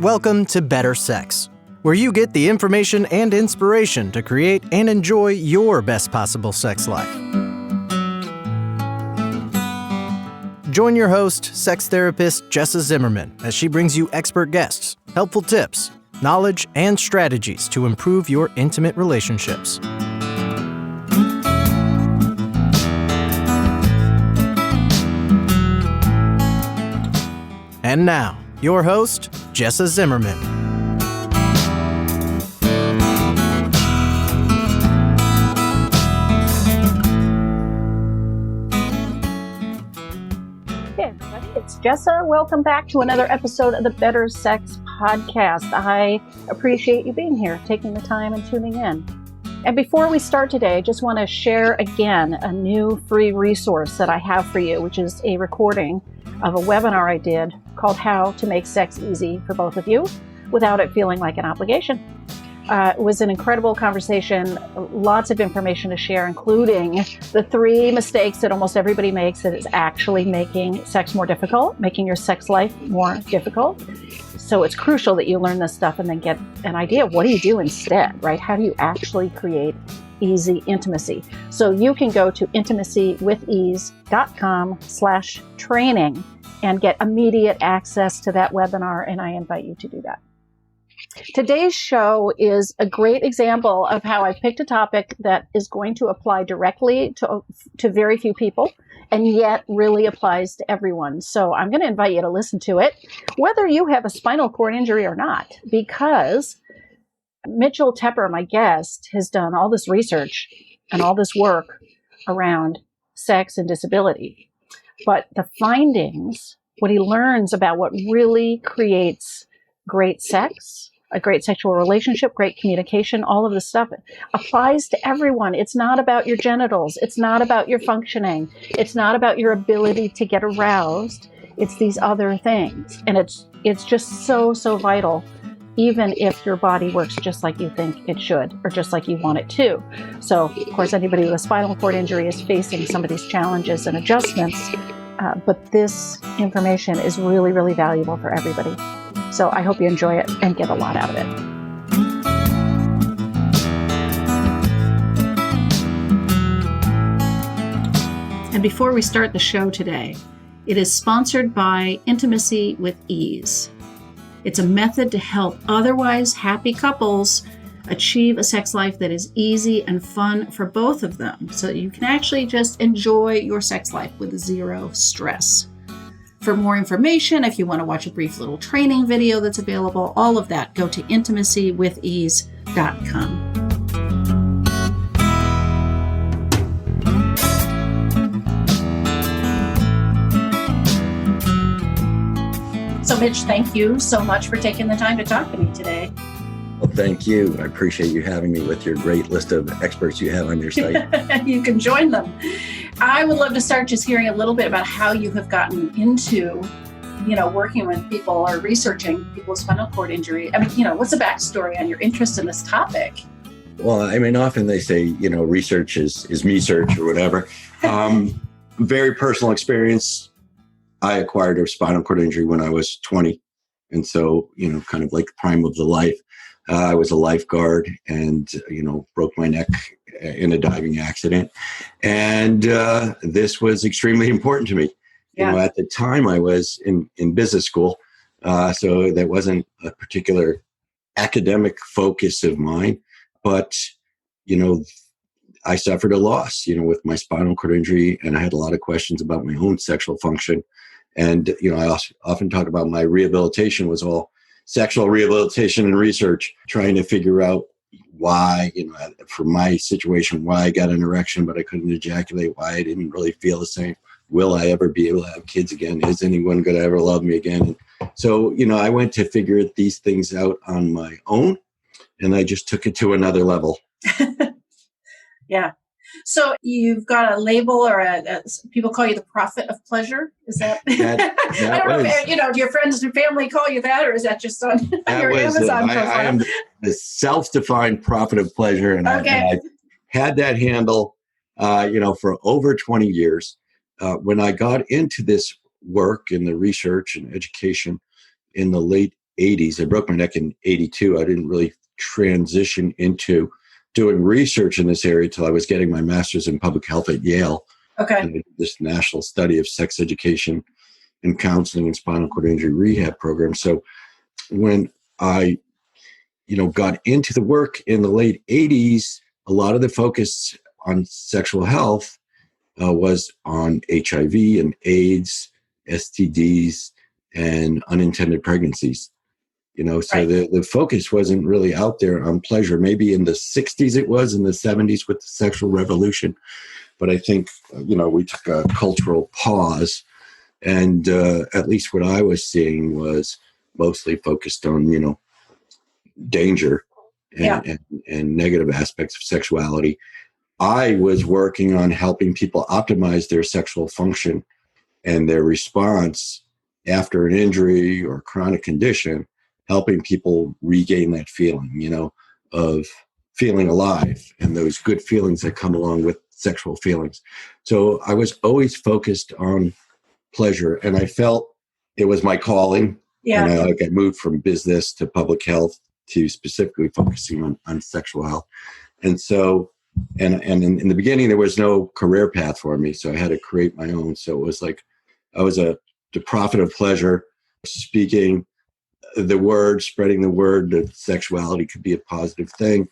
Welcome to Better Sex, where you get the information and inspiration to create and enjoy your best possible sex life. Join your host, sex therapist Jessa Zimmerman, as she brings you expert guests, helpful tips, knowledge, and strategies to improve your intimate relationships. And now, your host, Jessa Zimmerman. Hey everybody, it's Jessa. Welcome back to another episode of the Better Sex Podcast. I appreciate you being here, taking the time and tuning in. And before we start today, I just want to share again a new free resource that I have for you, which is a recording of a webinar I did called How to Make Sex Easy for Both of You Without It Feeling Like an Obligation. It was an incredible conversation, lots of information to share, including the 3 mistakes that almost everybody makes that is actually making sex more difficult, making your sex life more difficult. So it's crucial that you learn this stuff and then get an idea of what do you do instead, right? How do you actually create easy intimacy? So you can go to intimacywithease.com/training and get immediate access to that webinar, and I invite you to do that. Today's show is a great example of how I picked a topic that is going to apply directly to very few people and yet really applies to everyone. So I'm going to invite you to listen to it, whether you have a spinal cord injury or not, because Mitchell Tepper, my guest, has done all this research and all this work around sex and disability. But the findings, what he learns about what really creates great sex, a great sexual relationship, great communication, all of this stuff applies to everyone. It's not about your genitals. It's not about your functioning. It's not about your ability to get aroused. It's these other things. And it's just so vital, even if your body works just like you think it should or just like you want it to. So, of course, anybody with a spinal cord injury is facing some of these challenges and adjustments. But this information is really, really valuable for everybody. So I hope you enjoy it and get a lot out of it. And before we start the show today, it is sponsored by Intimacy with Ease. It's a method to help otherwise happy couples achieve a sex life that is easy and fun for both of them, so that you can actually just enjoy your sex life with zero stress. For more information, if you want to watch a brief little training video that's available, all of that, go to intimacywithease.com. So Mitch, thank you so much for taking the time to talk to me today. Well, thank you. I appreciate you having me with your great list of experts you have on your site. You can join them. I would love to start just hearing a little bit about how you have gotten into, working with people or researching people with spinal cord injury. I mean, what's the backstory on your interest in this topic? Well, I mean, often they say, research is me search or whatever. Very personal experience. I acquired a spinal cord injury when I was 20. And so, kind of like the prime of the life. I was a lifeguard and, broke my neck in a diving accident. And this was extremely important to me. Yeah. At the time I was in business school. So that wasn't a particular academic focus of mine. But, I suffered a loss, with my spinal cord injury. And I had a lot of questions about my own sexual function. And, I also often talk about my rehabilitation was all sexual rehabilitation and research, trying to figure out why, for my situation, why I got an erection, but I couldn't ejaculate, why I didn't really feel the same. Will I ever be able to have kids again? Is anyone going to ever love me again? And so, I went to figure these things out on my own, and I just took it to another level. Yeah. So you've got a label, or people call you the prophet of pleasure. Is that? I don't know if, do your friends and family call you that, or is that just on your Amazon profile? I am the self-defined prophet of pleasure, and I had that handle, for over 20 years. When I got into this work in the research and education in the late 80s. I broke my neck in 82. I didn't really transition into doing research in this area till I was getting my master's in public health at Yale. Okay. And this national study of sex education and counseling and spinal cord injury rehab program. So when I, got into the work in the late 80s, a lot of the focus on sexual health was on HIV and AIDS, STDs, and unintended pregnancies. So Right. the focus wasn't really out there on pleasure. Maybe in the 60s it was, in the 70s with the sexual revolution. But I think, we took a cultural pause. And at least what I was seeing was mostly focused on, danger Yeah. and negative aspects of sexuality. I was working on helping people optimize their sexual function and their response after an injury or chronic condition, helping people regain that feeling, of feeling alive and those good feelings that come along with sexual feelings. So I was always focused on pleasure, and I felt it was my calling. Yeah. And I moved from business to public health to specifically focusing on sexual health. And so, and in the beginning, there was no career path for me. So I had to create my own. So it was like, I was the prophet of pleasure, speaking the word, spreading the word that sexuality could be a positive thing.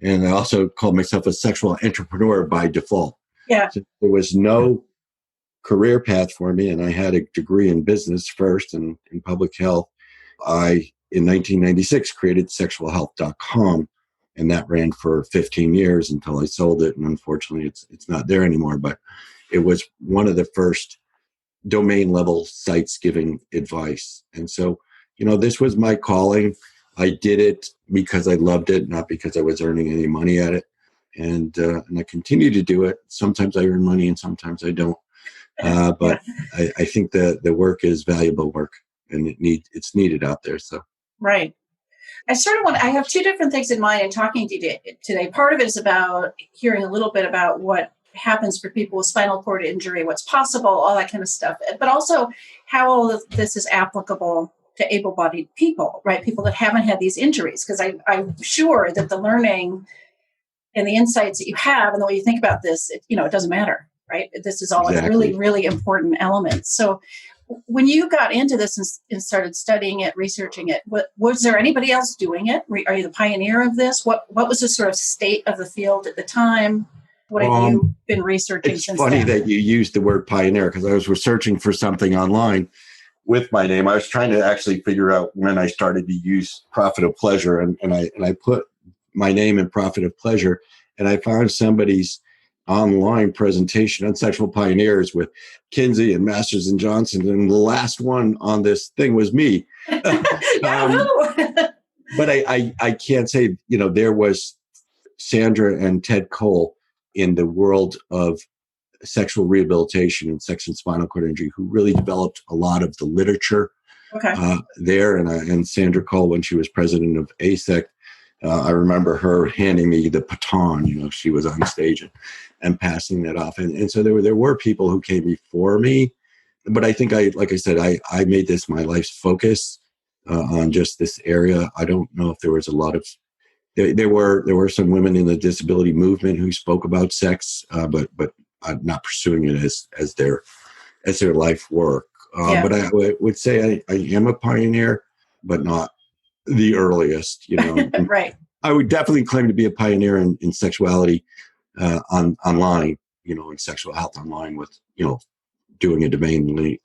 And I also called myself a sexual entrepreneur by default. Yeah. So there was no career path for me. And I had a degree in business first and in public health. In 1996, created sexualhealth.com, and that ran for 15 years until I sold it. And unfortunately, it's not there anymore. But it was one of the first domain level sites giving advice. And so, this was my calling. I did it because I loved it, not because I was earning any money at it. And I continue to do it. Sometimes I earn money and sometimes I don't. But I think that the work is valuable work, and it's needed out there. So. Right. I have two different things in mind in talking to you today. Part of it is about hearing a little bit about what happens for people with spinal cord injury, what's possible, all that kind of stuff, but also how all of this is applicable to able-bodied people, right? People that haven't had these injuries, because I'm sure that the learning and the insights that you have and the way you think about this, it doesn't matter, right? This is all Exactly. a really, really important element. So when you got into this and started studying it, researching it, was there anybody else doing it? Are you the pioneer of this? What was the sort of state of the field at the time? What have you been researching since then? It's funny that you used the word pioneer, because I was researching for something online with my name. I was trying to actually figure out when I started to use Profit of Pleasure, and I put my name in Profit of Pleasure, and I found somebody's online presentation on sexual pioneers with Kinsey and Masters and Johnson, and the last one on this thing was me. But I can't say, there was Sandra and Ted Cole in the world of sexual rehabilitation and sex and spinal cord injury, who really developed a lot of the literature there. And Sandra Cole, when she was president of ASEC, I remember her handing me the baton. She was on stage and passing that off. And so there were people who came before me, but I think like I said, I made this my life's focus on just this area. I don't know if there was a lot of, there were some women in the disability movement who spoke about sex, but I'm not pursuing it as their life work. But I would say I am a pioneer, but not the earliest, Right. I would definitely claim to be a pioneer in sexuality online, in sexual health online with, doing a domain,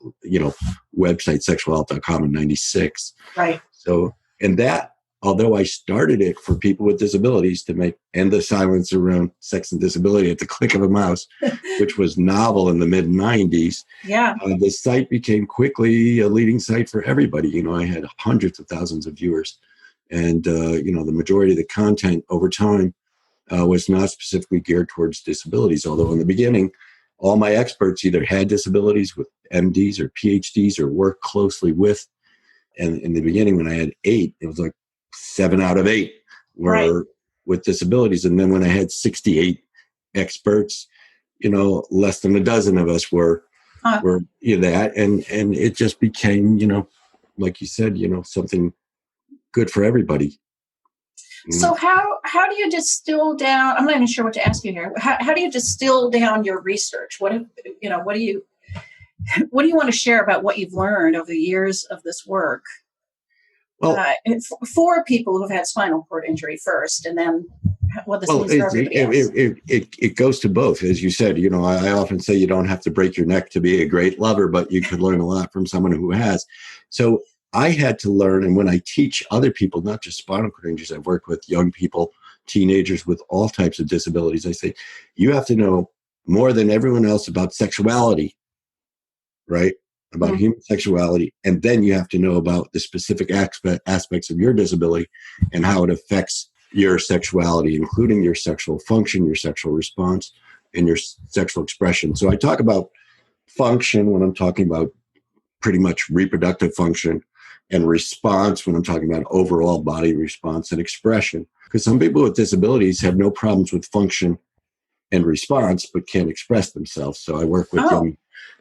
website, sexualhealth.com in 96. Right. So, and that, although I started it for people with disabilities to end the silence around sex and disability at the click of a mouse, which was novel in the mid 90s. Yeah. The site became quickly a leading site for everybody. I had hundreds of thousands of viewers. And, the majority of the content over time was not specifically geared towards disabilities. Although in the beginning, all my experts either had disabilities with MDs or PhDs or worked closely with. And in the beginning, when I had 8, it was like 7 out of 8 were with disabilities. And then when I had 68 experts, less than a dozen of us were that. And it just became, like you said, something good for everybody. So how do you distill down? I'm not even sure what to ask you here. How do you distill down your research? What do you want to share about what you've learned over the years of this work? Well, for people who've had spinal cord injury first, and then what this means for everybody else. It goes to both, as you said. I often say you don't have to break your neck to be a great lover, but you could learn a lot from someone who has. So I had to learn, and when I teach other people, not just spinal cord injuries, I've worked with young people, teenagers with all types of disabilities. I say, you have to know more than everyone else about sexuality, right? About human sexuality. And then you have to know about the specific aspects of your disability and how it affects your sexuality, including your sexual function, your sexual response, and your sexual expression. So I talk about function when I'm talking about pretty much reproductive function, and response when I'm talking about overall body response, and expression. Because some people with disabilities have no problems with function and response, but can't express themselves. So I work with young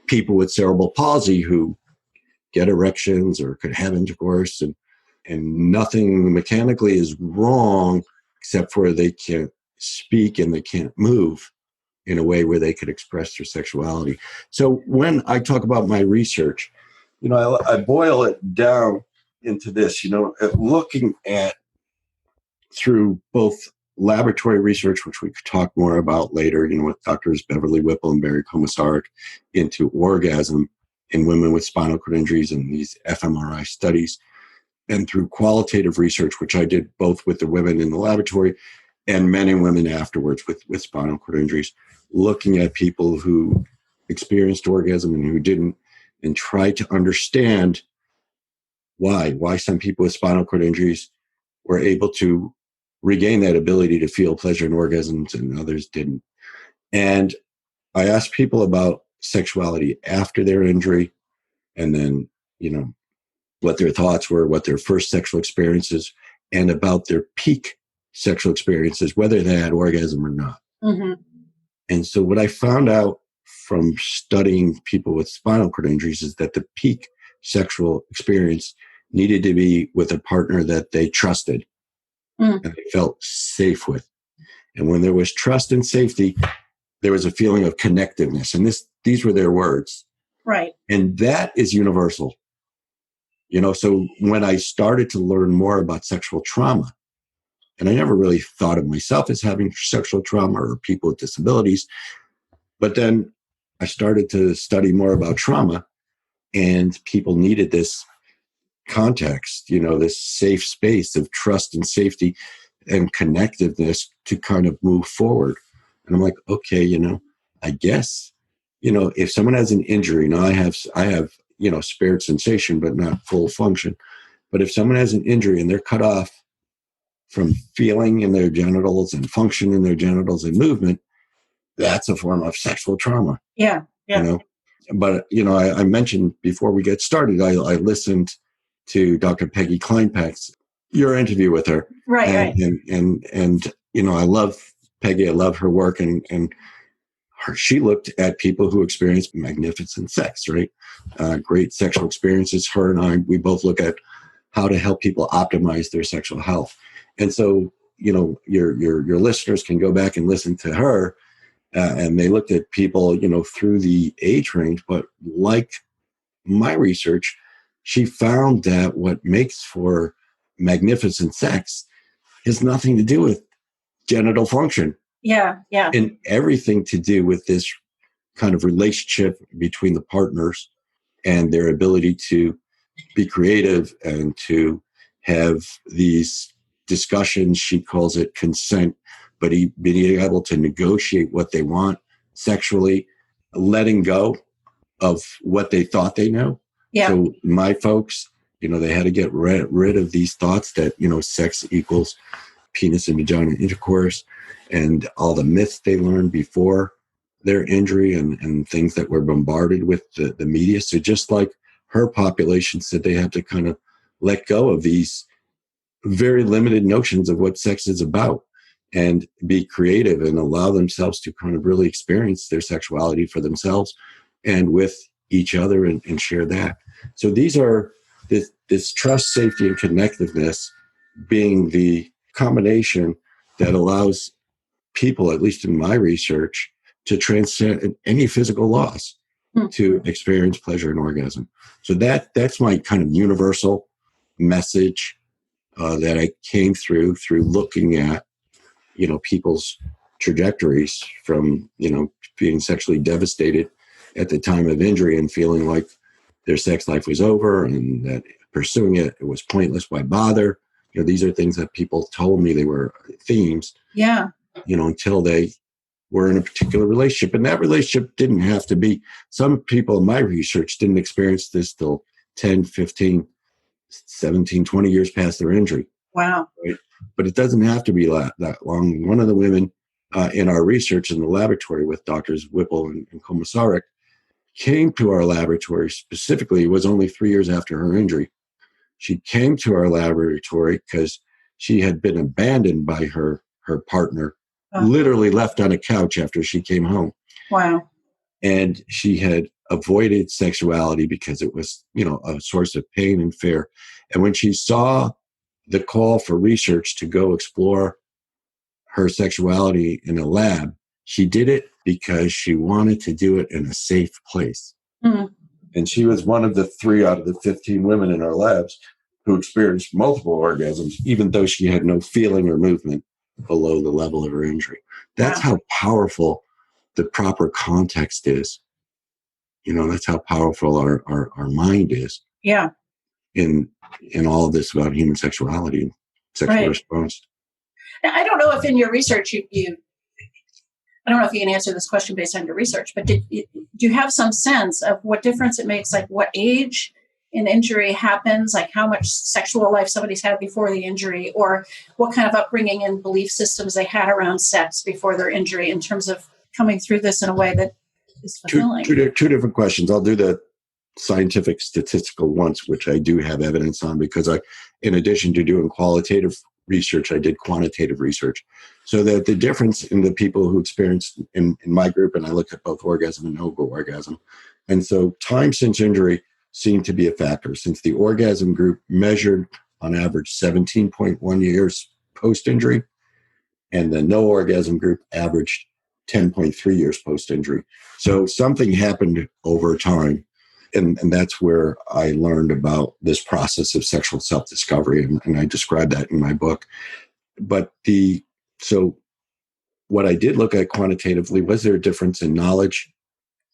people with cerebral palsy who get erections or could have intercourse, and nothing mechanically is wrong except for they can't speak and they can't move in a way where they could express their sexuality. So when I talk about my research, I boil it down into this, looking at through both laboratory research, which we could talk more about later, with Doctors Beverly Whipple and Barry Komisarek, into orgasm in women with spinal cord injuries and these fMRI studies, and through qualitative research, which I did both with the women in the laboratory and men and women afterwards with spinal cord injuries, looking at people who experienced orgasm and who didn't, and try to understand why some people with spinal cord injuries were able to regain that ability to feel pleasure and orgasms and others didn't. And I asked people about sexuality after their injury, and then, what their thoughts were, what their first sexual experiences, and about their peak sexual experiences, whether they had orgasm or not. Mm-hmm. And so what I found out from studying people with spinal cord injuries is that the peak sexual experience needed to be with a partner that they trusted and they felt safe with. And when there was trust and safety, there was a feeling of connectedness. And these were their words. Right. And that is universal. So when I started to learn more about sexual trauma, and I never really thought of myself as having sexual trauma or people with disabilities, but then I started to study more about trauma, and people needed this context, this safe space of trust and safety and connectiveness to kind of move forward. And I'm like, okay, I guess, if someone has an injury, now I have, spared sensation, but not full function. But if someone has an injury and they're cut off from feeling in their genitals and function in their genitals and movement, that's a form of sexual trauma. Yeah. But, I mentioned before we get started, I listened to Dr. Peggy Kleinpack's, your interview with her. Right. And I love Peggy. I love her work. And she looked at people who experienced magnificent sex, right? Great sexual experiences. Her and I, we both look at how to help people optimize their sexual health. And so, your listeners can go back and listen to her. And they looked at people, through the age range. But like my research, she found that what makes for magnificent sex has nothing to do with genital function. Yeah. And everything to do with this kind of relationship between the partners and their ability to be creative and to have these discussions. She calls it consent, but being able to negotiate what they want sexually, letting go of what they thought they know. Yeah. So my folks, they had to get rid of these thoughts that, sex equals penis and vagina intercourse, and all the myths they learned before their injury and things that were bombarded with the media. So just like her population said, they have to kind of let go of these very limited notions of what sex is about and be creative and allow themselves to kind of really experience their sexuality for themselves and with each other and share that. So these are this trust, safety, and connectiveness being the combination that allows people, at least in my research, to transcend any physical loss to experience pleasure and orgasm. So that's my kind of universal message that I came through looking at, people's trajectories from, being sexually devastated at the time of injury and feeling like their sex life was over and that pursuing it was pointless. Why bother? These are things that people told me they were themes. Yeah. Until they were in a particular relationship. And that relationship didn't have to be, some people in my research didn't experience this till 10, 15, 17, 20 years past their injury. Wow. Right? But it doesn't have to be that long. One of the women in our research in the laboratory with Doctors Whipple and Komisarek came to our laboratory specifically. It was only 3 years after her injury. She came to our laboratory because she had been abandoned by her partner, literally left on a couch after she came home. Wow. And she had avoided sexuality because it was, a source of pain and fear. And when she saw the call for research to go explore her sexuality in a lab, she did it because she wanted to do it in a safe place. Mm-hmm. And she was one of the 3 out of the 15 women in our labs who experienced multiple orgasms, even though she had no feeling or movement below the level of her injury. That's how powerful the proper context is. That's how powerful our mind is. Yeah. In all of this about human sexuality and sexual response. Now, I don't know if in your research I don't know if you can answer this question based on your research, but do you have some sense of what difference it makes, like what age an injury happens, like how much sexual life somebody's had before the injury, or what kind of upbringing and belief systems they had around sex before their injury in terms of coming through this in a way that is fulfilling? Two different questions. I'll do the scientific statistical ones, which I do have evidence on because in addition to doing qualitative research, I did quantitative research. So that the difference in the people who experienced in my group, and I looked at both orgasm and no-go orgasm. And so time since injury seemed to be a factor, since the orgasm group measured on average 17.1 years post-injury, and the no orgasm group averaged 10.3 years post-injury. So something happened over time. And that's where I learned about this process of sexual self-discovery. And I describe that in my book. But so what I did look at quantitatively, was there a difference in knowledge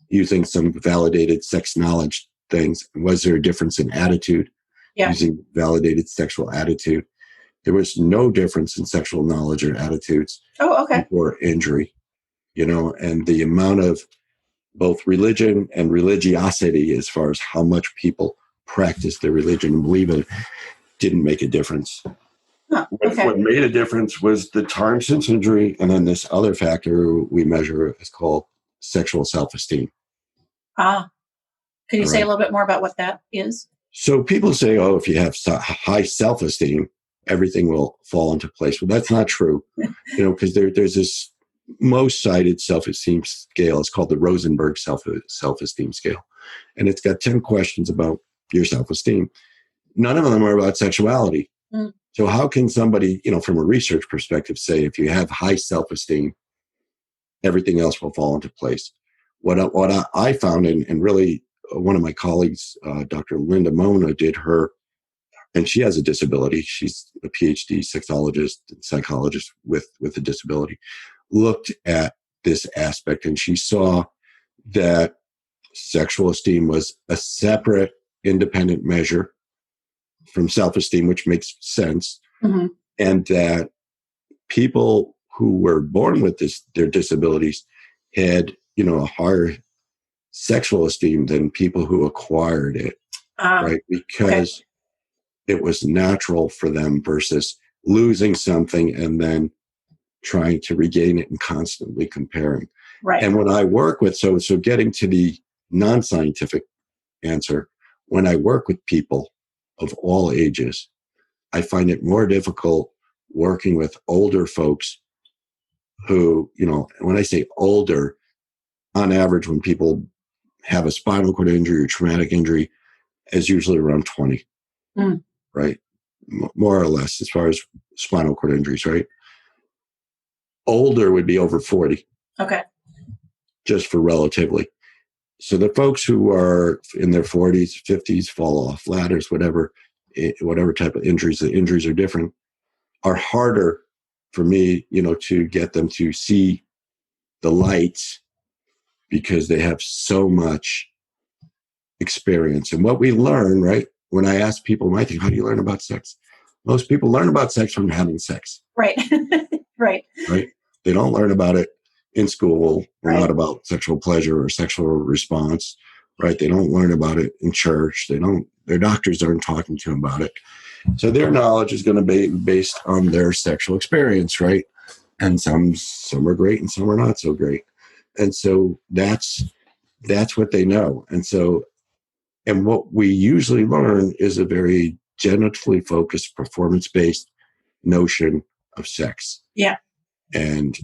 using some validated sex knowledge things? Was there a difference in attitude using validated sexual attitude? There was no difference in sexual knowledge or attitudes before injury, and the amount of both religion and religiosity, as far as how much people practice their religion and believe it, didn't make a difference. What made a difference was the time since injury, and then this other factor we measure is called sexual self-esteem. Could you say a little bit more about what that is? So people say, if you have high self-esteem, everything will fall into place. Well, that's not true, because there's this most cited self-esteem scale. It's called the Rosenberg self-esteem scale. And it's got 10 questions about your self-esteem. None of them are about sexuality. Mm. So how can somebody, from a research perspective, say if you have high self-esteem, everything else will fall into place? What I found, and really one of my colleagues, Dr. Linda Mona, did her, and she has a disability. She's a PhD sexologist and psychologist with a disability, looked at this aspect, and she saw that sexual esteem was a separate, independent measure from self-esteem, which makes sense, and that people who were born with their disabilities had, a higher sexual esteem than people who acquired it, right? Because it was natural for them versus losing something and then trying to regain it and constantly comparing. Right. And when I work with, so getting to the non-scientific answer, when I work with people of all ages, I find it more difficult working with older folks who, when I say older, on average, when people have a spinal cord injury or traumatic injury, is usually around 20, right? more or less, as far as spinal cord injuries, right? Older would be over 40. Okay. Just for relatively. So the folks who are in their 40s, 50s, fall off ladders, whatever type of injuries, the injuries are different, are harder for me, to get them to see the light because they have so much experience. And what we learn, right? When I ask people, I think, how do you learn about sex? Most people learn about sex from having sex. Right. Right. Right. They don't learn about it in school, or Right. not about sexual pleasure or sexual response. Right. They don't learn about it in church. Their doctors aren't talking to them about it. So their knowledge is going to be based on their sexual experience. Right. And some are great and some are not so great. And so that's what they know. And what we usually learn is a very genitally focused, performance-based notion of sex. Yeah. And,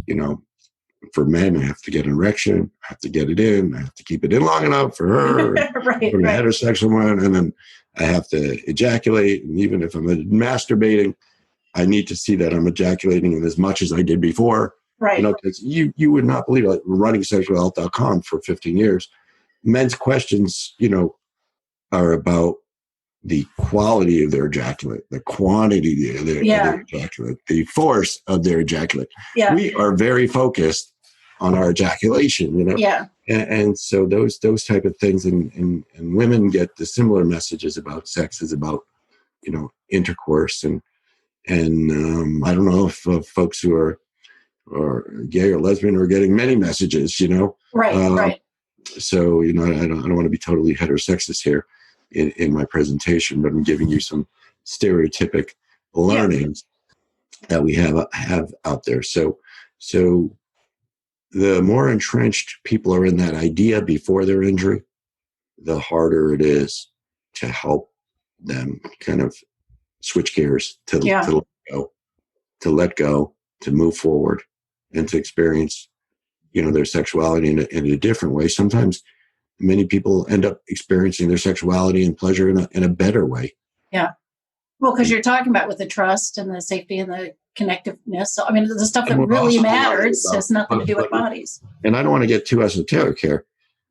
for men, I have to get an erection, I have to get it in, I have to keep it in long enough for her, Right. for the heterosexual one, and then I have to ejaculate. And even if I'm masturbating, I need to see that I'm ejaculating as much as I did before. Right. Because you would not believe, like, running sexualhealth.com for 15 years, men's questions, are about the quality of their ejaculate, the quantity of their ejaculate, the force of their ejaculate. Yeah. We are very focused on our ejaculation, Yeah. And so those type of things, and women get the similar messages about sex is about, intercourse, and I don't know if folks who are gay or lesbian are getting many messages, Right. Right. So, I don't want to be totally heterosexist here in my presentation, but I'm giving you some stereotypic learnings that we have out there. So the more entrenched people are in that idea before their injury, the harder it is to help them kind of switch gears to let go, to move forward, and to experience, their sexuality in a different way. Sometimes many people end up experiencing their sexuality and pleasure in a better way. Yeah. Well, because you're talking about with the trust and the safety and the connectiveness. So, I mean, the stuff that really matters has nothing to do with bodies. And I don't want to get too esoteric here,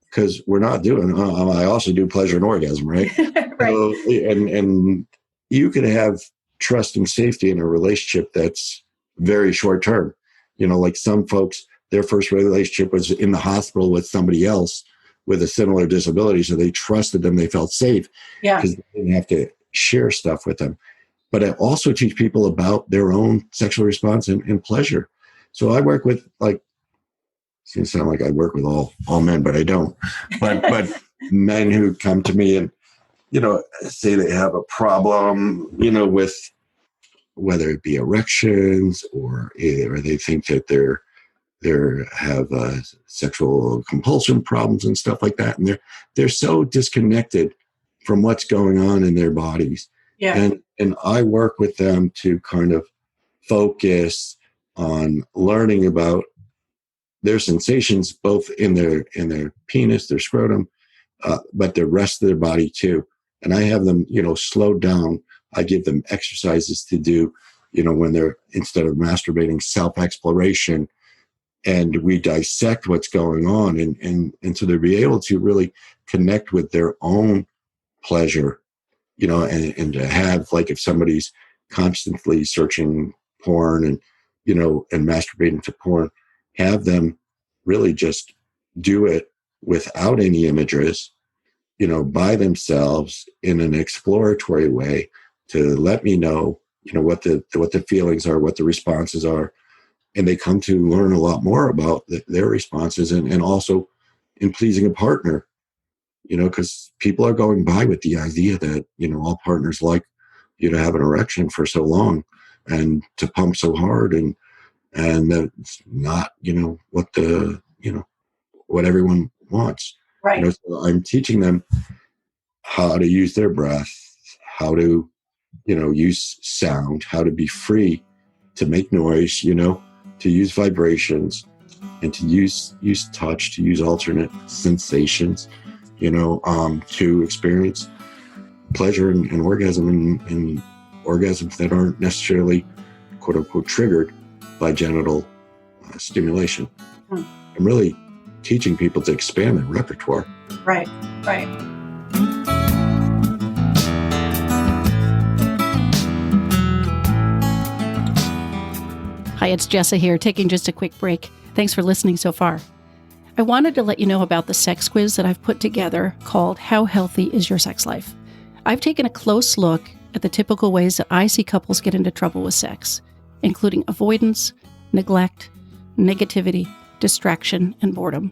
because we're not doing, I also do pleasure and orgasm, right? Right. So, and you can have trust and safety in a relationship that's very short term. Like some folks, their first relationship was in the hospital with somebody else with a similar disability. So they trusted them. They felt safe because they didn't have to share stuff with them. But I also teach people about their own sexual response and pleasure. So I work with, like, it sounds like I work with all men, but I don't. But men who come to me and, say they have a problem, with whether it be erections or they think that they have sexual compulsion problems and stuff like that. And they're so disconnected from what's going on in their bodies. Yeah. And I work with them to kind of focus on learning about their sensations, both in their penis, their scrotum, but the rest of their body too. And I have them, slow down. I give them exercises to do, when they're, instead of masturbating, self-exploration. And we dissect what's going on, and so they'll be able to really connect with their own pleasure, and to have, like, if somebody's constantly searching porn and, and masturbating to porn, have them really just do it without any images, by themselves in an exploratory way, to let me know, what the feelings are, what the responses are. And they come to learn a lot more about their responses and also in pleasing a partner, because people are going by with the idea that, all partners like you to have an erection for so long and to pump so hard. And that's not, what everyone wants. Right. So I'm teaching them how to use their breath, how to, use sound, how to be free to make noise, to use vibrations, and to use touch, to use alternate sensations, to experience pleasure and orgasm orgasms that aren't necessarily, quote unquote, triggered by genital stimulation. I'm really teaching people to expand their repertoire. Right, right. Hi, it's Jessa here, taking just a quick break. Thanks for listening so far. I wanted to let you know about the sex quiz that I've put together called How Healthy is Your Sex Life? I've taken a close look at the typical ways that I see couples get into trouble with sex, including avoidance, neglect, negativity, distraction, and boredom.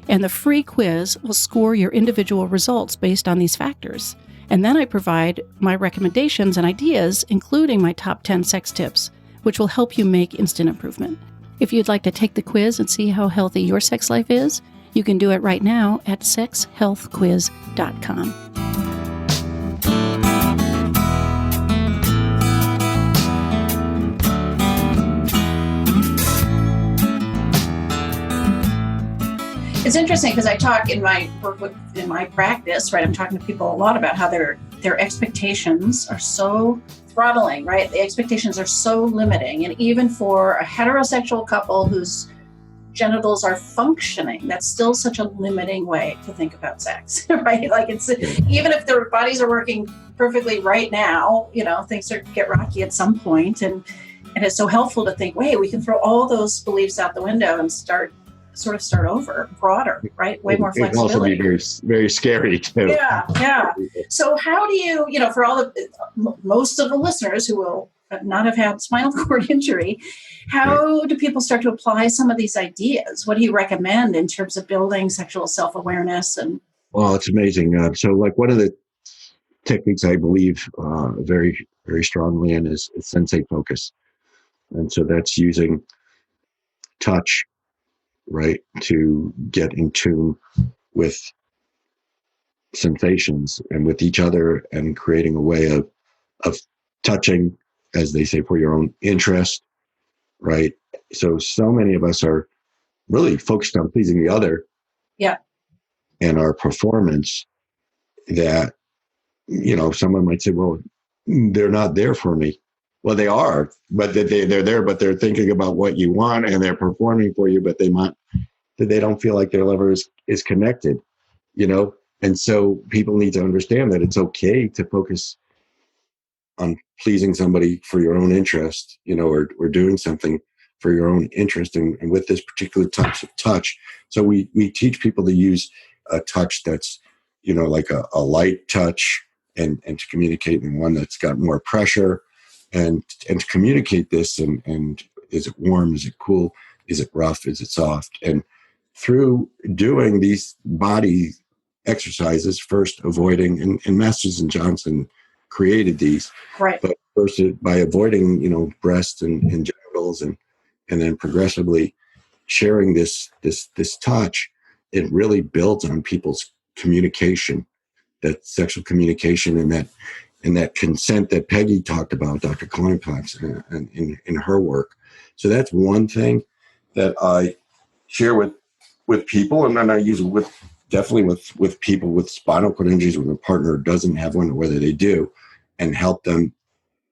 And the free quiz will score your individual results based on these factors. And then I provide my recommendations and ideas, including my top 10 sex tips, which will help you make instant improvement. If you'd like to take the quiz and see how healthy your sex life is, you can do it right now at sexhealthquiz.com. It's interesting because I talk in my work in my practice, right? I'm talking to people a lot about how their expectations are so throttling, right? The expectations are so limiting. And even for a heterosexual couple whose genitals are functioning, that's still such a limiting way to think about sex, right? Like it's, even if their bodies are working perfectly right now, things get rocky at some point. And it's so helpful to think, wait, we can throw all those beliefs out the window and start over, broader, right? Way more flexibility. It can also be very, very scary too. Yeah. So how do you, for most of the listeners who will not have had spinal cord injury, how do people start to apply some of these ideas? What do you recommend in terms of building sexual self-awareness? Well, it's amazing. So like one of the techniques I believe very, very strongly in is sensate focus. And so that's using touch, right, to get in tune with sensations and with each other and creating a way of touching, as they say, for your own interest, right? So many of us are really focused on pleasing the other. Yeah. And our performance that, someone might say, well, they're not there for me. Well, they are, but they're there, but they're thinking about what you want and they're performing for you, but they don't feel like their lover is connected, And so people need to understand that it's okay to focus on pleasing somebody for your own interest, or doing something for your own interest and with this particular type of touch. So we teach people to use a touch that's, like a light touch and to communicate, in one that's got more pressure and to communicate this and is it warm? Is it cool? Is it rough? Is it soft? And through doing these body exercises, first avoiding, and Masters and Johnson created these, right? But first by avoiding, breast and genitals, and then progressively sharing this touch, it really builds on people's communication, that sexual communication, and that consent that Peggy talked about, Dr. Kleinplatz, in her work. So that's one thing that I share with people, and then I use it definitely with people with spinal cord injuries, when a partner doesn't have one, or whether they do, and help them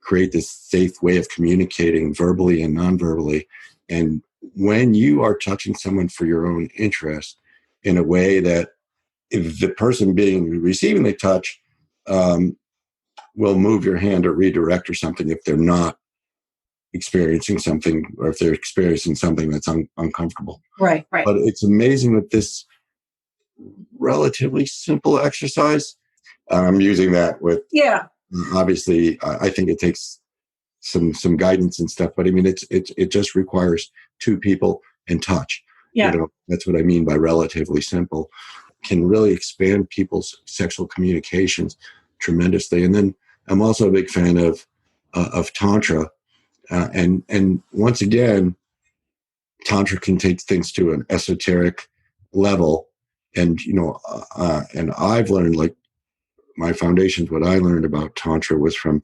create this safe way of communicating verbally and non-verbally. And when you are touching someone for your own interest in a way that if the person receiving the touch will move your hand or redirect or something if they're not experiencing something, or if they're experiencing something that's uncomfortable. Right. But it's amazing that this relatively simple exercise, I'm using that with, obviously, I think it takes some guidance and stuff, but I mean, it just requires two people and touch. Yeah. That's what I mean by relatively simple. Can really expand people's sexual communications tremendously. And then I'm also a big fan of Tantra. And once again, Tantra can take things to an esoteric level. And, and I've learned, like, my foundations, what I learned about Tantra was from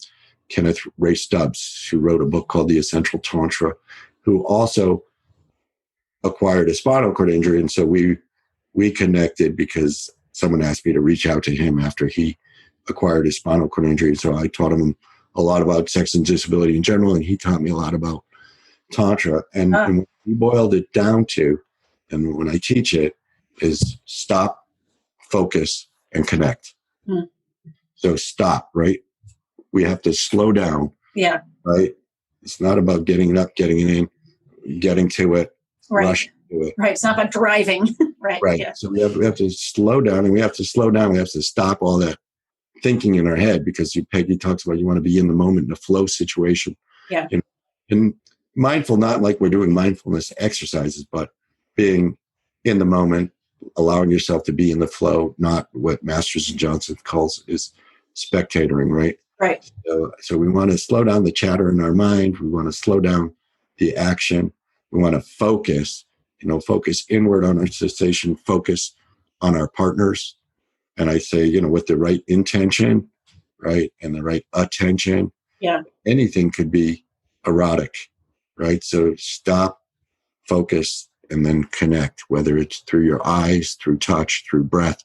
Kenneth Ray Stubbs, who wrote a book called The Essential Tantra, who also acquired a spinal cord injury. And so we connected because someone asked me to reach out to him after he acquired his spinal cord injury. So I taught him a lot about sex and disability in general, and he taught me a lot about Tantra. And what we boiled it down to, and when I teach it, is stop, focus, and connect. Mm. So stop, right? We have to slow down. Yeah. Right? It's not about getting it up, getting it in, getting to it, Right. rushing to it. Right. It's not about driving. Right. Right. Yeah. So we have to slow down, and we have to slow down. We have to stop all that thinking in our head, because Peggy talks about you want to be in the moment, in a flow situation. Yeah. And mindful, not like we're doing mindfulness exercises, but being in the moment, allowing yourself to be in the flow, not what Masters and Johnson calls is spectatoring, right? Right. So we want to slow down the chatter in our mind. We want to slow down the action. We want to focus, focus inward on our sensation, focus on our partners. And I say, with the right intention, right, and the right attention, anything could be erotic, right? So stop, focus, and then connect, whether it's through your eyes, through touch, through breath.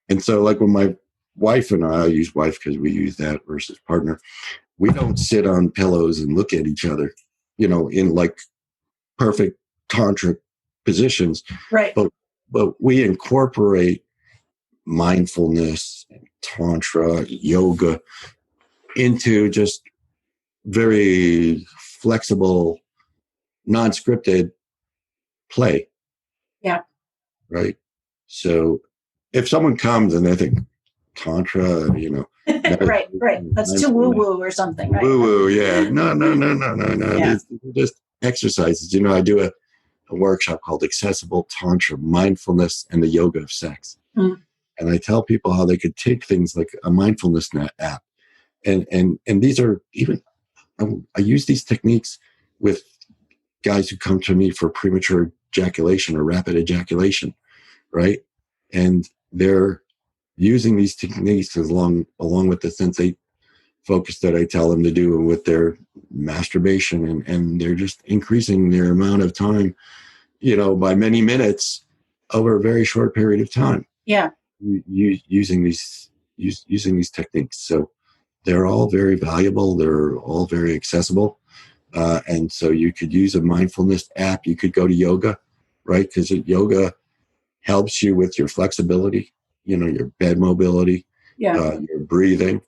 And so like when my wife and I use wife because we use that versus partner, we don't sit on pillows and look at each other, in like perfect tantric positions. Right. But we incorporate mindfulness, tantra, yoga into just very flexible, non-scripted play. Yeah. Right. So if someone comes and they think Tantra, right. That's too woo-woo or something, right? Woo-woo, yeah. No. Yeah. It's just exercises. I do a workshop called Accessible Tantra, Mindfulness and the Yoga of Sex. Mm. And I tell people how they could take things like a mindfulness app. And these are even, I use these techniques with guys who come to me for premature ejaculation or rapid ejaculation, right? And they're using these techniques along with the sensate focus that I tell them to do with their masturbation, and they're just increasing their amount of time, by many minutes over a very short period of time. Yeah. Using these techniques. So they're all very valuable. They're all very accessible. And so you could use a mindfulness app. You could go to yoga, right? Because yoga helps you with your flexibility, your bed mobility, your breathing,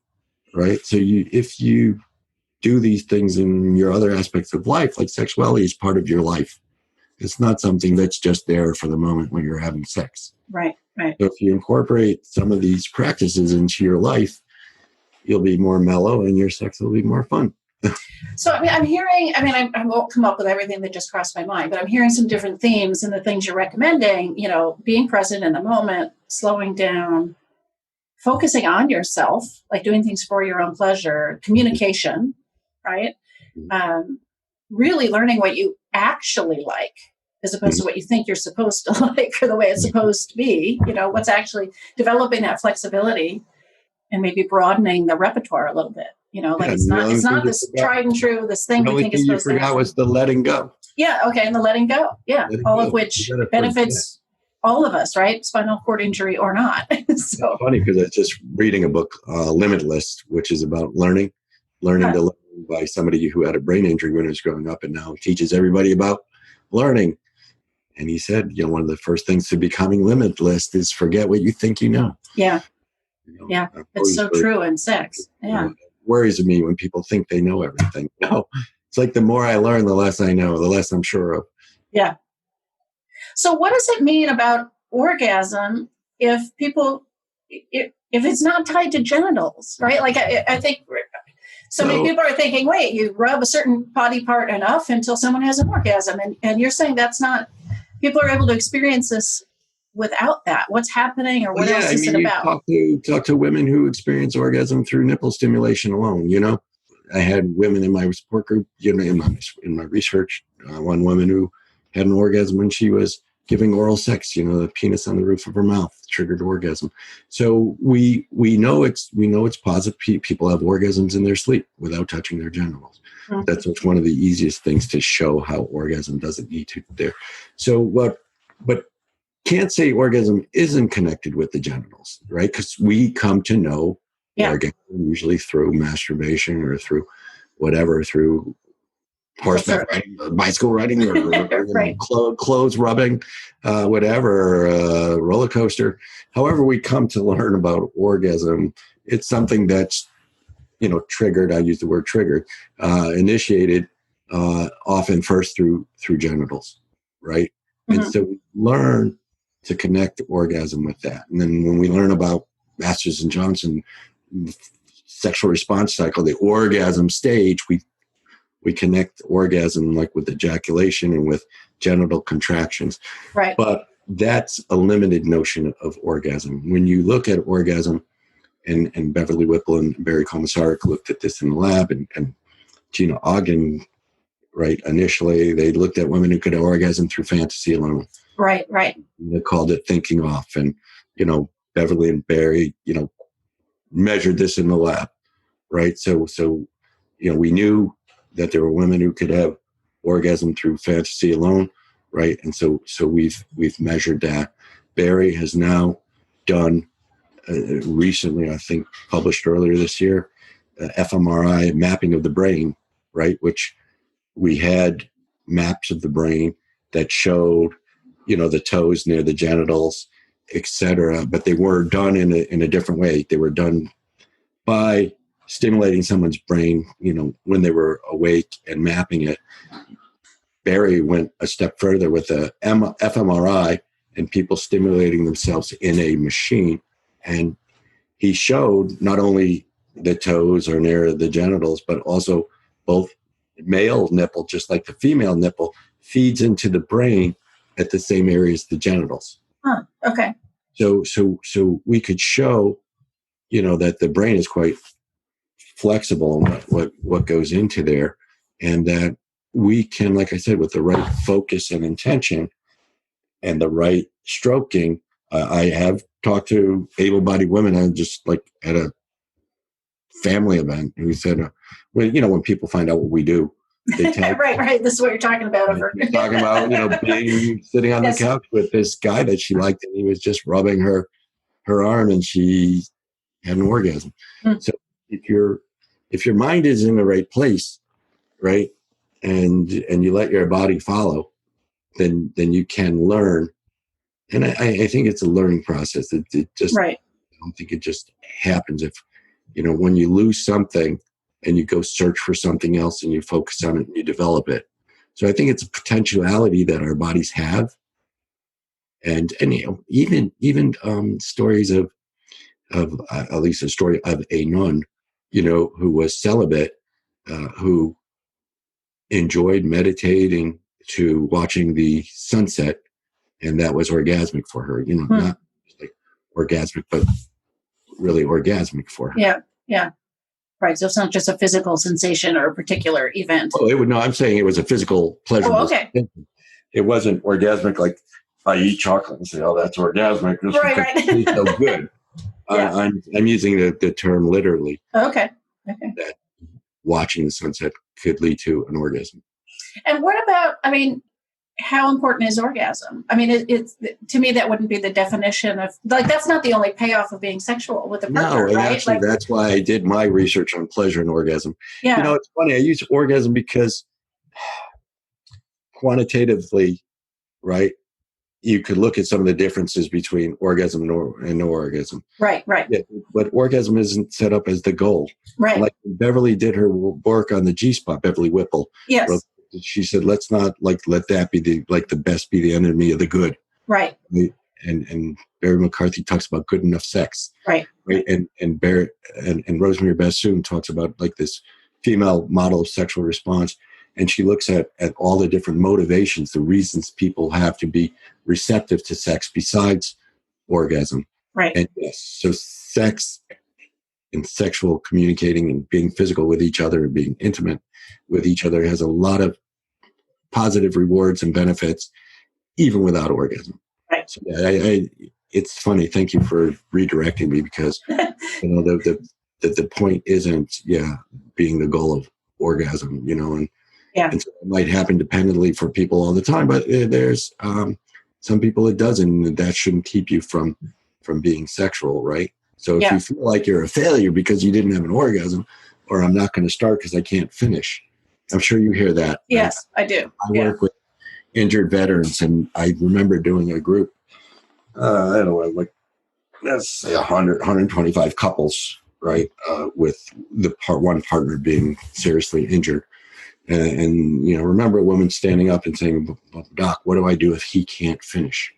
right? So if you do these things in your other aspects of life, like sexuality is part of your life. It's not something that's just there for the moment when you're having sex. Right. So if you incorporate some of these practices into your life, you'll be more mellow and your sex will be more fun. So, I'm hearing, I won't come up with everything that just crossed my mind, but I'm hearing some different themes in the things you're recommending, being present in the moment, slowing down, focusing on yourself, like doing things for your own pleasure, communication, right? Really learning what you actually like, as opposed to what you think you're supposed to like or the way it's supposed to be, what's actually developing that flexibility and maybe broadening the repertoire a little bit. It's not this tried and true, this thing we think is supposed to happen. The only thing you forgot was the letting go. Yeah, okay, and the letting go. Yeah, all of which benefits all of us, right? Spinal cord injury or not. So it's funny because I was just reading a book, Limitless, which is about learning to learn by somebody who had a brain injury when he was growing up and now teaches everybody about learning. And he said, one of the first things to becoming limitless is forget what you think you know. Yeah. Yeah, it's so true in sex. Yeah. It worries me when people think they know everything. It's like the more I learn, the less I know, the less I'm sure of. Yeah. So what does it mean about orgasm if it's not tied to genitals, right? Like I think many people are thinking, wait, you rub a certain body part enough until someone has an orgasm. And you're saying that's not, people are able to experience this without that. What's happening or what else is it about? Talk to women who experience orgasm through nipple stimulation alone, I had women in my support group, in my research, one woman who had an orgasm when she was giving oral sex, the penis on the roof of her mouth triggered orgasm. So we know it's positive. People have orgasms in their sleep without touching their genitals. Mm-hmm. That's one of the easiest things to show how orgasm doesn't need to there. So but can't say orgasm isn't connected with the genitals, right? Because we come to know Yeah. orgasm, usually through masturbation or through whatever, through horseback riding or bicycle riding or Right. clothes rubbing, whatever, roller coaster. However we come to learn about orgasm, it's something that's, triggered. I use the word triggered, initiated, often first through genitals, right? And so we learn to connect orgasm with that. And then when we learn about Masters and Johnson sexual response cycle, the orgasm stage, we connect orgasm like with ejaculation and with genital contractions. Right. But that's a limited notion of orgasm. When you look at orgasm, and Beverly Whipple and Barry Komisarek looked at this in the lab, and Gina Ogden, right, initially, they looked at women who could orgasm through fantasy alone. Right. They called it thinking off. And, Beverly and Barry, measured this in the lab, right? So, we knew that there were women who could have orgasm through fantasy alone, right? And so we've measured that. Barry has now done recently, I think, published earlier this year, fMRI mapping of the brain, right? Which we had maps of the brain that showed, the toes near the genitals, etc. But they were done in a different way. They were done by stimulating someone's brain, when they were awake and mapping it. Barry went a step further with a fMRI and people stimulating themselves in a machine. And he showed not only the toes or near the genitals, but also both male nipple, just like the female nipple, feeds into the brain at the same area as the genitals. Huh. Okay. So we could show, that the brain is quite flexible in what goes into there, and that we can, like I said, with the right focus and intention and the right stroking. I have talked to able-bodied women. I'm just like at a family event who said, when people find out what we do, they tell right. This is what you're talking about. talking about, being sitting on the couch with this guy that she liked, and he was just rubbing her arm, and she had an orgasm. So if your mind is in the right place, right, and you let your body follow, then you can learn. And I think it's a learning process. It just, right. I don't think it just happens. If, when you lose something and you go search for something else and you focus on it and you develop it. So I think it's a potentiality that our bodies have. And even stories of at least a story of a nun, who was celibate, who enjoyed meditating to watching the sunset, and that was orgasmic for her. Not just like orgasmic, but really orgasmic for her. Yeah. Right. So it's not just a physical sensation or a particular event. Oh, I'm saying it was a physical pleasure. Oh, okay. It wasn't orgasmic like I eat chocolate and say, "Oh, that's orgasmic." Right. It's so good. Yeah. I'm using the term literally. Okay. That watching the sunset could lead to an orgasm. And what about? How important is orgasm? It's to me that wouldn't be the definition of that's not the only payoff of being sexual with a partner, no, right? Actually, that's why I did my research on pleasure and orgasm. Yeah. It's funny. I use orgasm because quantitatively, right, you could look at some of the differences between orgasm and no orgasm. Right. Yeah, but orgasm isn't set up as the goal. Right. Like Beverly did her work on the G-spot, Beverly Whipple. Yes. She said, let's not let that be the best be the enemy of the good. Right. And Barry McCarthy talks about good enough sex. Right. And Barry and Rosemary Bassoon talks about like this female model of sexual response. And she looks at all the different motivations, the reasons people have to be receptive to sex besides orgasm. Right. And yes, so sex and sexual communicating and being physical with each other and being intimate with each other has a lot of positive rewards and benefits, even without orgasm. Right. So it's funny. Thank you for redirecting me because the point isn't being the goal of orgasm, and and so it might happen dependently for people all the time, but there's some people it doesn't, and that shouldn't keep you from being sexual, right? So if you feel like you're a failure because you didn't have an orgasm, or I'm not going to start because I can't finish. I'm sure you hear that. Yes, I do. I work with injured veterans, and I remember doing a group, I don't know, like, let's say 100, 125 couples, right? With the one partner being seriously injured. And, remember a woman standing up and saying, "Doc, what do I do if he can't finish?"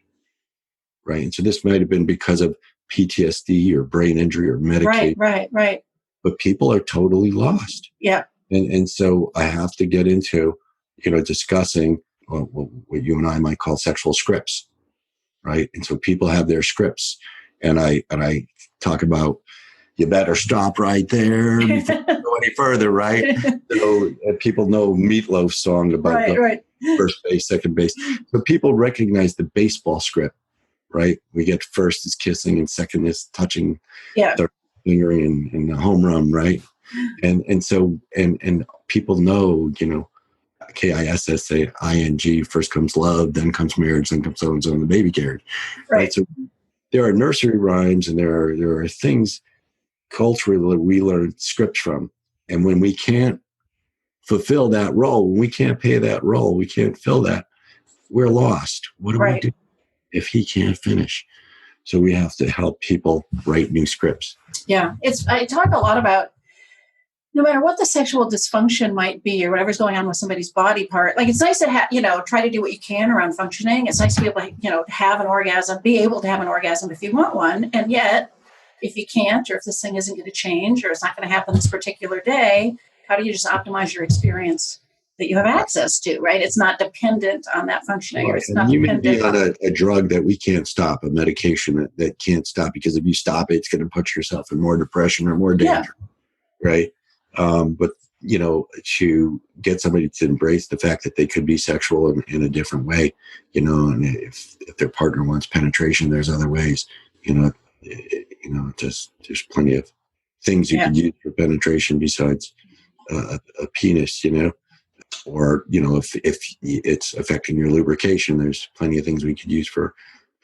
Right. And so this might have been because of PTSD or brain injury or medication. Right. But people are totally lost. Yeah. And so I have to get into, discussing what you and I might call sexual scripts. Right. And so people have their scripts. And I talk about, you better stop right there before you go any further, right? So people know Meatloaf's song about first base, second base. So people recognize the baseball script, right? We get first is kissing and second is touching, third fingering and the home run, right? And so people know, KISSAING, first comes love, then comes marriage, then comes so and so, and the baby carriage, right? So there are nursery rhymes and there are things culturally that we learn scripts from. And when we can't fulfill that role, when we can't pay that role, we can't fill that, we're lost. What do we do if he can't finish? So we have to help people write new scripts. Yeah. I talk a lot about, no matter what the sexual dysfunction might be or whatever's going on with somebody's body part, like, it's nice to try to do what you can around functioning. It's nice to be able to, have an orgasm, be able to have an orgasm if you want one. And yet, if you can't, or if this thing isn't going to change, or it's not going to happen this particular day, how do you just optimize your experience that you have access to, right? It's not dependent on that functioning. Or it's not you dependent may be on a drug that we can't stop, a medication that can't stop, because if you stop it, it's going to put yourself in more depression or more danger, right? But, to get somebody to embrace the fact that they could be sexual in a different way, and if their partner wants penetration, there's other ways, just there's plenty of things you can use for penetration besides a penis, or, if it's affecting your lubrication, there's plenty of things we could use for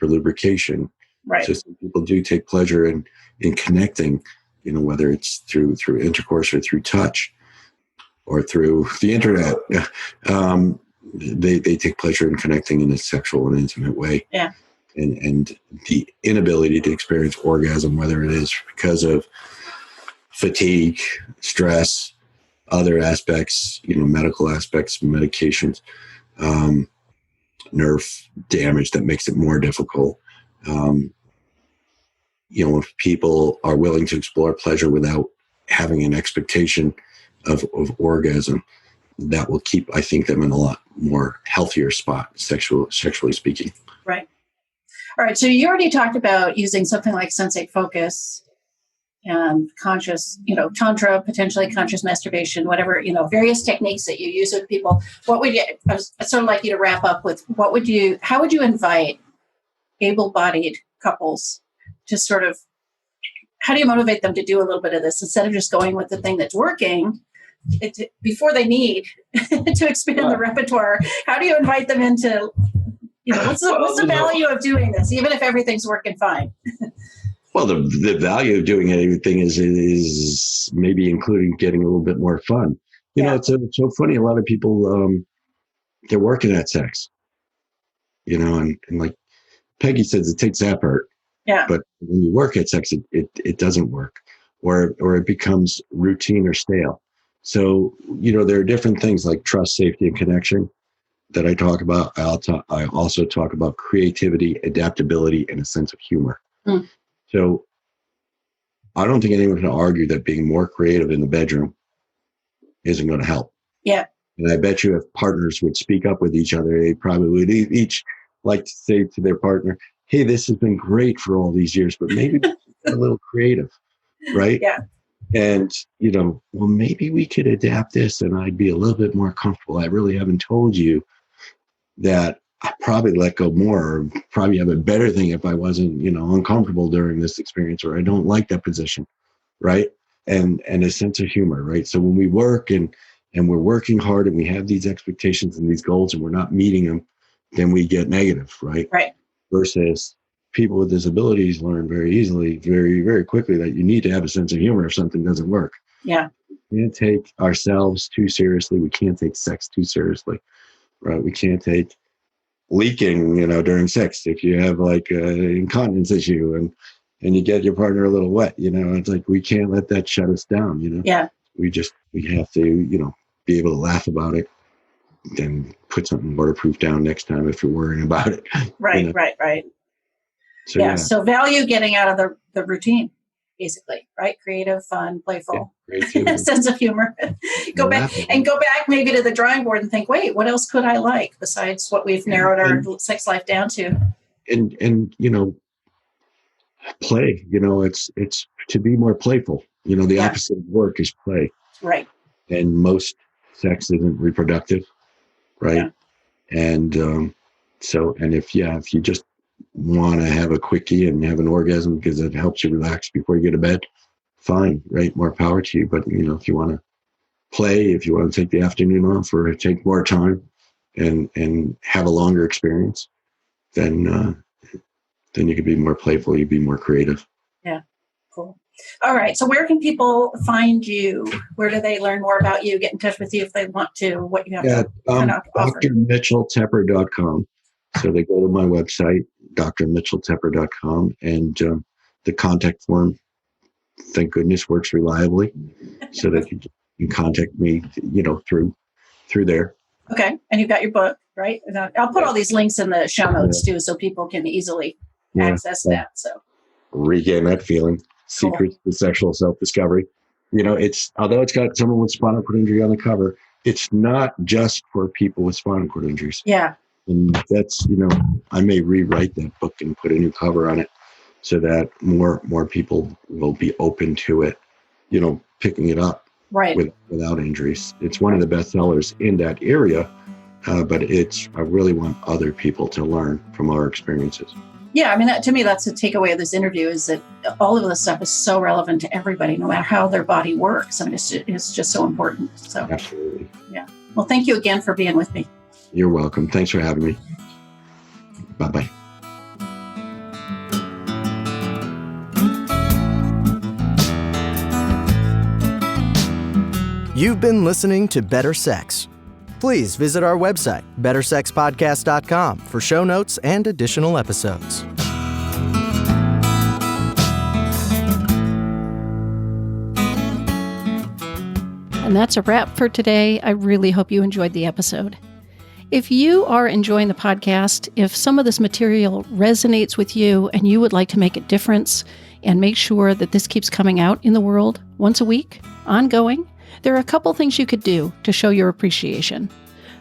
lubrication. Right. So some people do take pleasure in connecting, whether it's through intercourse or through touch or through the internet. They take pleasure in connecting in a sexual and intimate way. Yeah. And the inability to experience orgasm, whether it is because of fatigue, stress, other aspects, medical aspects, medications, nerve damage that makes it more difficult. If people are willing to explore pleasure without having an expectation of orgasm, that will keep, I think, them in a lot more healthier spot, sexually speaking. Right. All right. So you already talked about using something like sensate focus and conscious, tantra, potentially conscious masturbation, whatever, various techniques that you use with people. What would you, I'd sort of like you to wrap up with, how would you invite able-bodied couples to sort of, how do you motivate them to do a little bit of this instead of just going with the thing that's working before they need to expand the repertoire? How do you invite them into, what's the value of doing this, even if everything's working fine? Well, the value of doing anything is maybe including getting a little bit more fun. It's so funny. A lot of people, they're working at sex, and like Peggy says, it takes effort. Yeah. But when you work at sex, it doesn't work, or it becomes routine or stale. So, there are different things like trust, safety, and connection that I talk about. I also talk about creativity, adaptability, and a sense of humor. Mm. So I don't think anyone can argue that being more creative in the bedroom isn't going to help. Yeah. And I bet you if partners would speak up with each other, they probably would each like to say to their partner, "Hey, this has been great for all these years, but maybe a little creative," right? Yeah. And, well, maybe we could adapt this and I'd be a little bit more comfortable. I really haven't told you that I probably let go more, or probably have a better thing if I wasn't, uncomfortable during this experience, or I don't like that position, right? And a sense of humor, right? So when we work and we're working hard and we have these expectations and these goals and we're not meeting them, then we get negative, right? Right. Versus people with disabilities learn very easily, very, very quickly that you need to have a sense of humor if something doesn't work. Yeah. We can't take ourselves too seriously. We can't take sex too seriously, right? We can't take leaking, during sex. If you have like an incontinence issue and you get your partner a little wet, it's like, we can't let that shut us down, Yeah. We have to, be able to laugh about it, then put something waterproof down next time if you're worrying about it. Right. So, yeah. So value getting out of the routine, basically, right? Creative, fun, playful, sense of humor. Go back maybe to the drawing board and think, wait, what else could I like besides what we've narrowed our sex life down to? And play, it's to be more playful. The opposite of work is play. Right. And most sex isn't reproductive, right? Yeah. And if you just want to have a quickie and have an orgasm because it helps you relax before you go to bed, fine, right? More power to you. But if you want to play, if you want to take the afternoon off or take more time and have a longer experience, then you can be more playful, you be more creative. Yeah, cool. All right. So where can people find you? Where do they learn more about you, get in touch with you if they want to, what you have to offer? drmitchelltepper.com. So they go to my website, drmitchelltepper.com, and the contact form, thank goodness, works reliably. So that you can contact me, through there. Okay. And you've got your book, right? And I'll put all these links in the show notes too, so people can easily access that. So regain that feeling. Secrets to Sexual Self-Discovery. Although it's got someone with spinal cord injury on the cover, it's not just for people with spinal cord injuries. Yeah. And that's, I may rewrite that book and put a new cover on it so that more people will be open to it, picking it up without injuries. It's one of the best sellers in that area, but I really want other people to learn from our experiences. Yeah, I mean, to me, that's the takeaway of this interview is that all of this stuff is so relevant to everybody, no matter how their body works. I mean, it's just so important. So, absolutely. Yeah. Well, thank you again for being with me. You're welcome. Thanks for having me. Bye-bye. You've been listening to Better Sex. Please visit our website, bettersexpodcast.com, for show notes and additional episodes. And that's a wrap for today. I really hope you enjoyed the episode. If you are enjoying the podcast, if some of this material resonates with you and you would like to make a difference and make sure that this keeps coming out in the world once a week, ongoing, there are a couple things you could do to show your appreciation.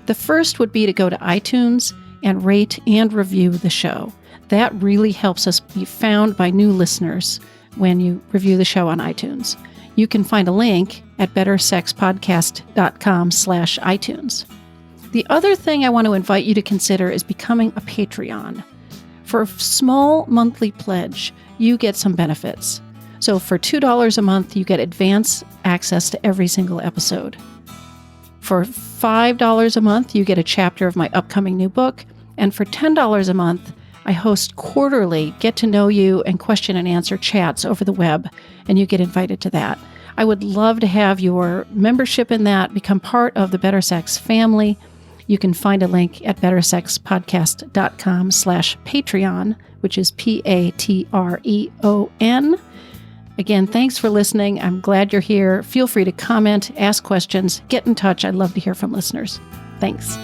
The first would be to go to iTunes and rate and review the show. That really helps us be found by new listeners when you review the show on iTunes. You can find a link at bettersexpodcast.com/iTunes. The other thing I want to invite you to consider is becoming a Patreon. For a small monthly pledge, you get some benefits. So for $2 a month, you get advance access to every single episode. For $5 a month, you get a chapter of my upcoming new book. And for $10 a month, I host quarterly get-to-know-you and question-and-answer chats over the web, and you get invited to that. I would love to have your membership in that, become part of the Better Sex family. You can find a link at bettersexpodcast.com/Patreon, which is Patreon. Again, thanks for listening. I'm glad you're here. Feel free to comment, ask questions, get in touch. I'd love to hear from listeners. Thanks.